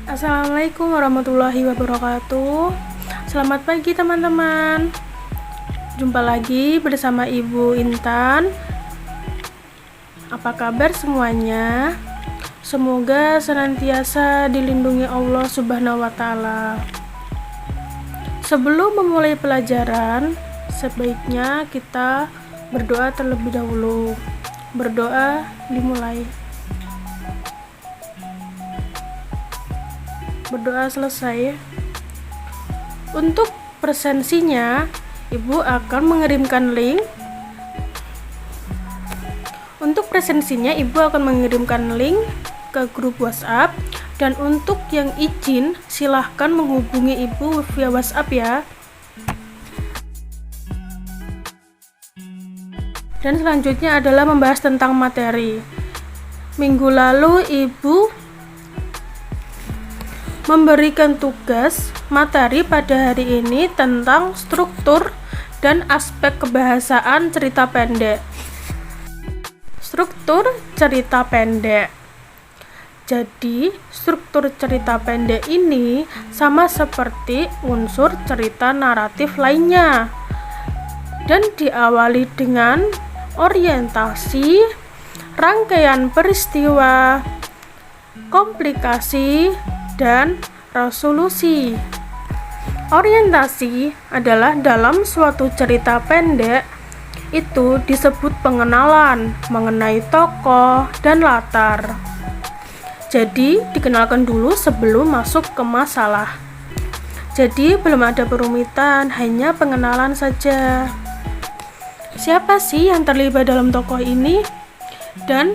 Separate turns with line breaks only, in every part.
Assalamualaikum warahmatullahi wabarakatuh. Selamat pagi teman-teman. Jumpa lagi bersama Ibu Intan. Apa kabar semuanya? Semoga senantiasa dilindungi Allah Subhanahu wa taala. Sebelum memulai pelajaran, sebaiknya kita berdoa terlebih dahulu. Berdoa dimulai. Berdoa selesai. Untuk presensinya, Ibu akan mengirimkan link. Untuk presensinya, Ibu akan mengirimkan link ke grup WhatsApp. Dan untuk yang izin, silahkan menghubungi Ibu via WhatsApp ya. Dan selanjutnya adalah membahas tentang materi. Minggu lalu Ibu memberikan tugas materi pada hari ini tentang struktur dan aspek kebahasaan cerita pendek. Struktur cerita pendek. Jadi, struktur cerita pendek ini sama seperti unsur cerita naratif lainnya dan diawali dengan orientasi, rangkaian peristiwa, komplikasi, dan resolusi. Orientasi adalah dalam suatu cerita pendek itu disebut pengenalan mengenai tokoh dan latar. Jadi dikenalkan dulu sebelum masuk ke masalah. Jadi belum ada perumitan, hanya pengenalan saja. Siapa sih yang terlibat dalam tokoh ini? Dan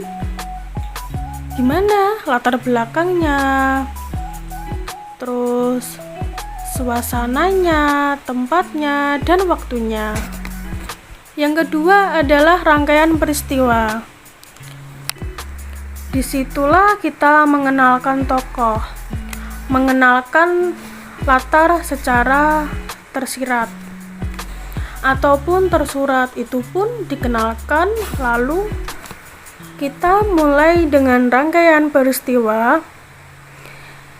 gimana latar belakangnya? Terus suasananya, tempatnya, dan waktunya. Yang kedua adalah rangkaian peristiwa. Disitulah kita mengenalkan tokoh, mengenalkan latar secara tersirat ataupun tersurat, itu pun dikenalkan. Lalu kita mulai dengan rangkaian peristiwa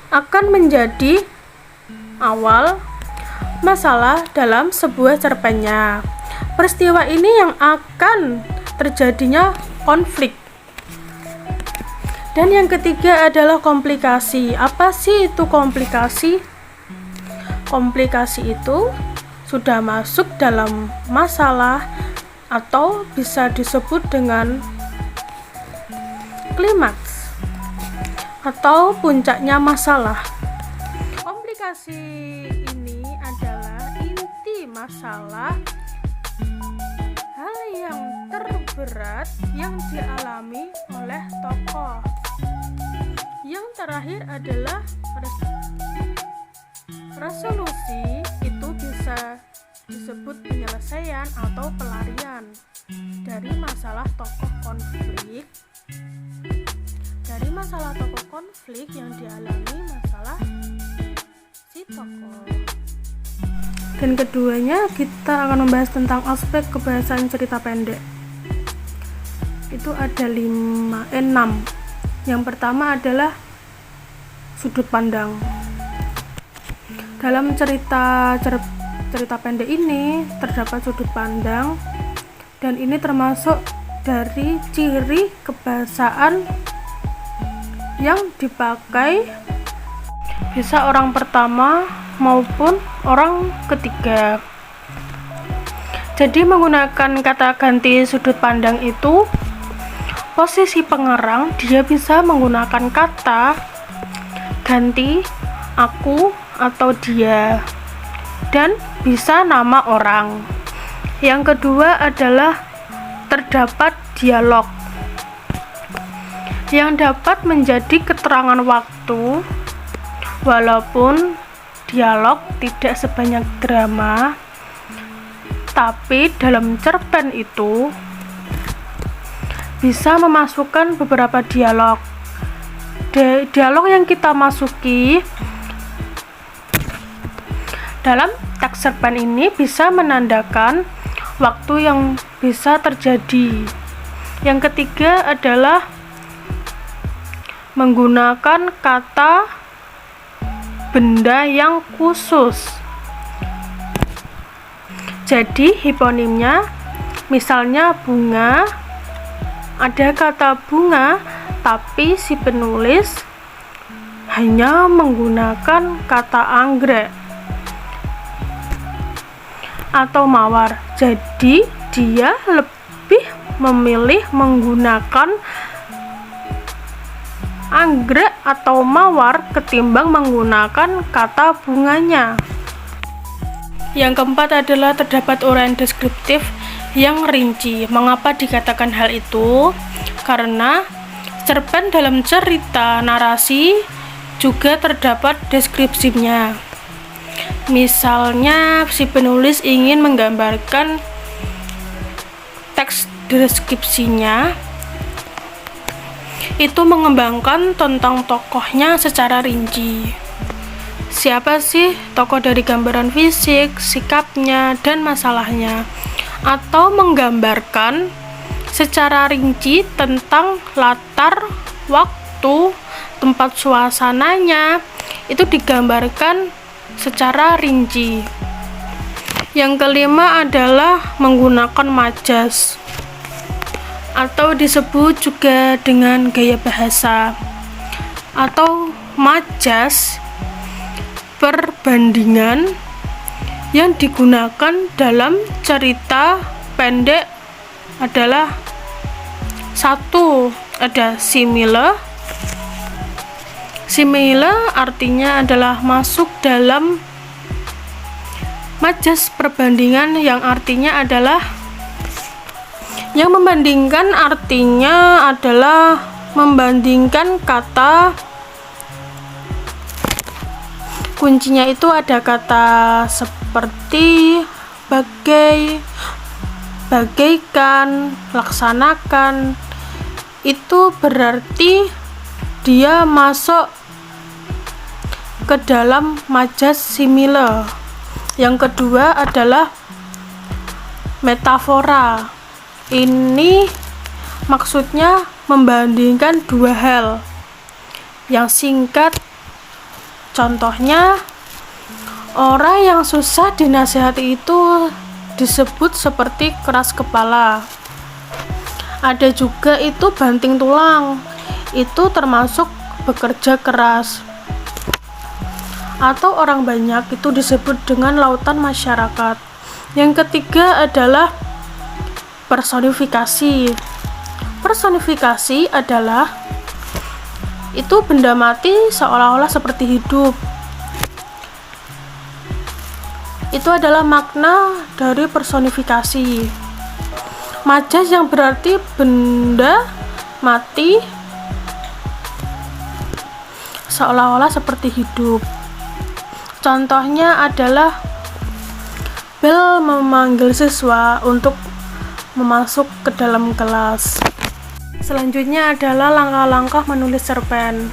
akan menjadi awal masalah dalam sebuah cerpennya. Peristiwa ini yang akan terjadinya konflik. Dan yang ketiga adalah komplikasi. Apa sih itu komplikasi? Komplikasi itu sudah masuk dalam masalah atau bisa disebut dengan klimaks atau puncaknya masalah. Komplikasi ini adalah inti masalah, hal yang terberat yang dialami oleh tokoh. Yang terakhir adalah resolusi, itu bisa disebut penyelesaian atau pelarian dari masalah tokoh konflik. Dari masalah tokoh konflik yang dialami masalah si tokoh. Dan keduanya kita akan membahas tentang aspek kebahasaan cerita pendek. Itu ada 6. Yang pertama adalah sudut pandang. Dalam cerita pendek ini terdapat sudut pandang, dan ini termasuk dari ciri kebahasaan yang dipakai bisa orang pertama maupun orang ketiga. Jadi menggunakan kata ganti sudut pandang itu, posisi pengarang dia bisa menggunakan kata ganti aku atau dia, dan bisa nama orang. Yang kedua adalah terdapat dialog yang dapat menjadi keterangan waktu. Walaupun dialog tidak sebanyak drama, tapi dalam cerpen itu bisa memasukkan beberapa dialog. Dialog yang kita masuki dalam teks cerpen ini bisa menandakan waktu yang bisa terjadi. Yang ketiga adalah menggunakan kata benda yang khusus. Jadi hiponimnya misalnya bunga, ada kata bunga tapi si penulis hanya menggunakan kata anggrek atau mawar. Jadi dia lebih memilih menggunakan anggrek atau mawar ketimbang menggunakan kata bunganya. Yang keempat adalah terdapat uraian deskriptif yang rinci. Mengapa dikatakan hal itu? Karena cerpen dalam cerita narasi juga terdapat deskripsinya. Misalnya si penulis ingin menggambarkan teks deskripsinya itu mengembangkan tentang tokohnya secara rinci. Siapa sih tokoh dari gambaran fisik, sikapnya, dan masalahnya, atau menggambarkan secara rinci tentang latar, waktu, tempat suasananya, itu digambarkan secara rinci. Yang kelima adalah menggunakan majas atau disebut juga dengan gaya bahasa atau majas perbandingan yang digunakan dalam cerita pendek adalah satu, ada simile. Simile artinya adalah masuk dalam majas perbandingan, yang artinya adalah yang membandingkan, artinya adalah membandingkan kata. Kuncinya itu ada kata seperti, bagai, bagaikan, laksanakan. Itu berarti dia masuk ke dalam majas simile. Yang kedua adalah metafora. Ini maksudnya membandingkan dua hal yang singkat. Contohnya, orang yang susah dinasihati itu disebut seperti keras kepala. Ada juga itu banting tulang, itu termasuk bekerja keras. Atau orang banyak itu disebut dengan lautan masyarakat. Yang ketiga adalah personifikasi. Personifikasi adalah itu benda mati seolah-olah seperti hidup. Itu adalah makna dari personifikasi. Majas yang berarti benda mati seolah-olah seperti hidup. Contohnya adalah bel memanggil siswa untuk masuk ke dalam kelas. Selanjutnya adalah langkah-langkah menulis cerpen.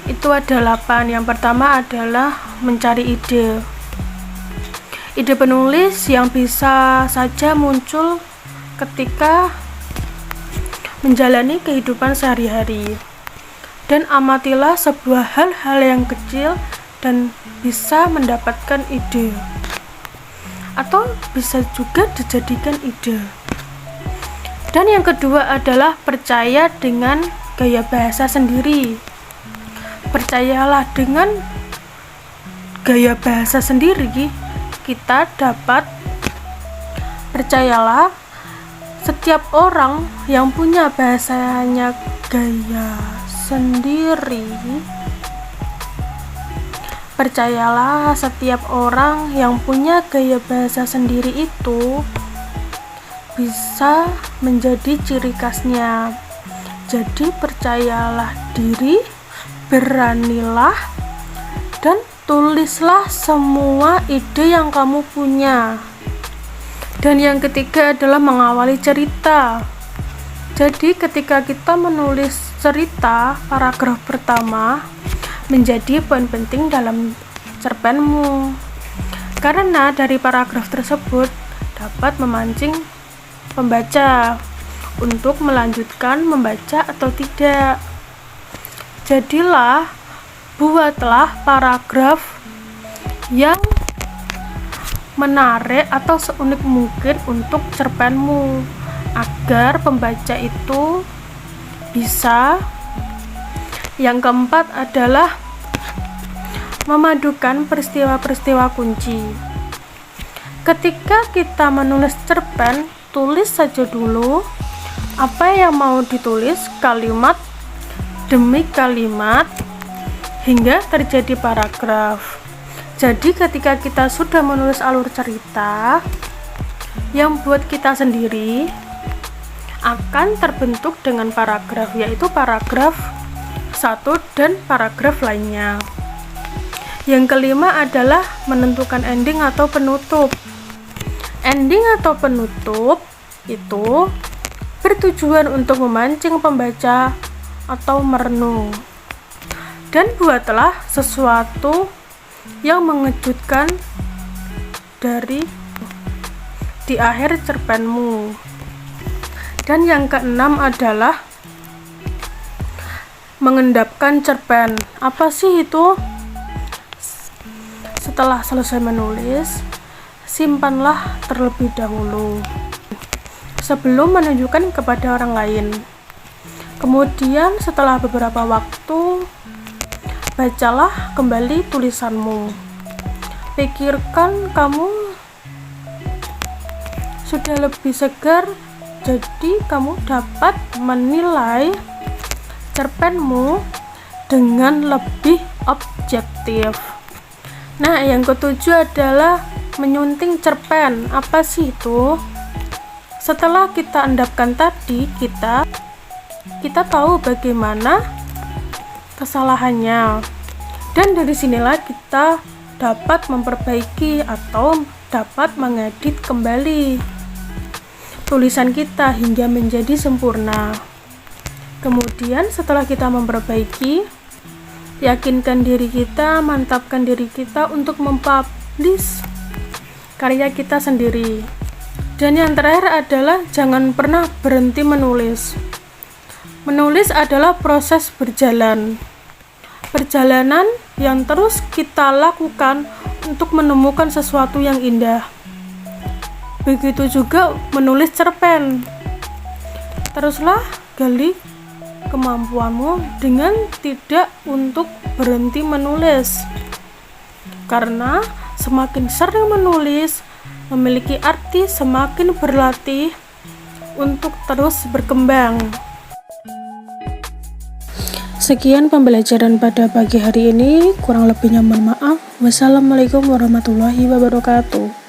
Itu ada 8. Yang pertama adalah mencari ide. Ide penulis yang bisa saja muncul ketika menjalani kehidupan sehari-hari. Dan amatilah sebuah hal-hal yang kecil dan bisa mendapatkan ide. Atau bisa juga dijadikan ide. Dan yang kedua adalah percaya dengan gaya bahasa sendiri. Percayalah dengan gaya bahasa sendiri, kita dapat percayalah setiap orang yang punya bahasanya gaya sendiri. Percayalah setiap orang yang punya gaya bahasa sendiri itu bisa menjadi ciri khasnya. Jadi percayalah diri, beranilah, dan tulislah semua ide yang kamu punya. Dan yang ketiga adalah mengawali cerita. Jadi ketika kita menulis cerita, paragraf pertama menjadi poin penting dalam cerpenmu. Karena dari paragraf tersebut dapat memancing pembaca untuk melanjutkan membaca atau tidak. Jadilah buatlah paragraf yang menarik atau seunik mungkin untuk cerpenmu agar pembaca itu bisa. Yang keempat adalah memadukan peristiwa-peristiwa kunci. Ketika kita menulis cerpen, tulis saja dulu apa yang mau ditulis, kalimat demi kalimat, hingga terjadi paragraf. Jadi ketika kita sudah menulis alur cerita yang buat kita sendiri, akan terbentuk dengan paragraf, yaitu paragraf 1 dan paragraf lainnya. Yang kelima adalah menentukan ending atau penutup. Ending atau penutup itu bertujuan untuk memancing pembaca atau merenung. Dan buatlah sesuatu yang mengejutkan di akhir cerpenmu. Dan yang keenam adalah mengendapkan cerpen. Apa sih itu? Setelah selesai menulis, simpanlah terlebih dahulu sebelum menunjukkan kepada orang lain. Kemudian setelah beberapa waktu, bacalah kembali tulisanmu. Pikirkan kamu sudah lebih segar, jadi kamu dapat menilai cerpenmu dengan lebih objektif. Nah, yang ketujuh adalah menyunting cerpen. Apa sih itu? Setelah kita endapkan tadi, kita tahu bagaimana kesalahannya, dan dari sinilah kita dapat memperbaiki atau dapat mengedit kembali tulisan kita hingga menjadi sempurna. Kemudian setelah kita memperbaiki, yakinkan diri kita, mantapkan diri kita untuk mempublish karya kita sendiri. Dan yang terakhir adalah jangan pernah berhenti menulis. Menulis adalah proses perjalanan yang terus kita lakukan untuk menemukan sesuatu yang indah. Begitu juga menulis cerpen. Teruslah gali kemampuanmu dengan tidak untuk berhenti menulis, karena semakin sering menulis memiliki arti semakin berlatih untuk terus berkembang. Sekian pembelajaran pada pagi hari ini, kurang lebihnya mohon maaf. Wassalamualaikum warahmatullahi wabarakatuh.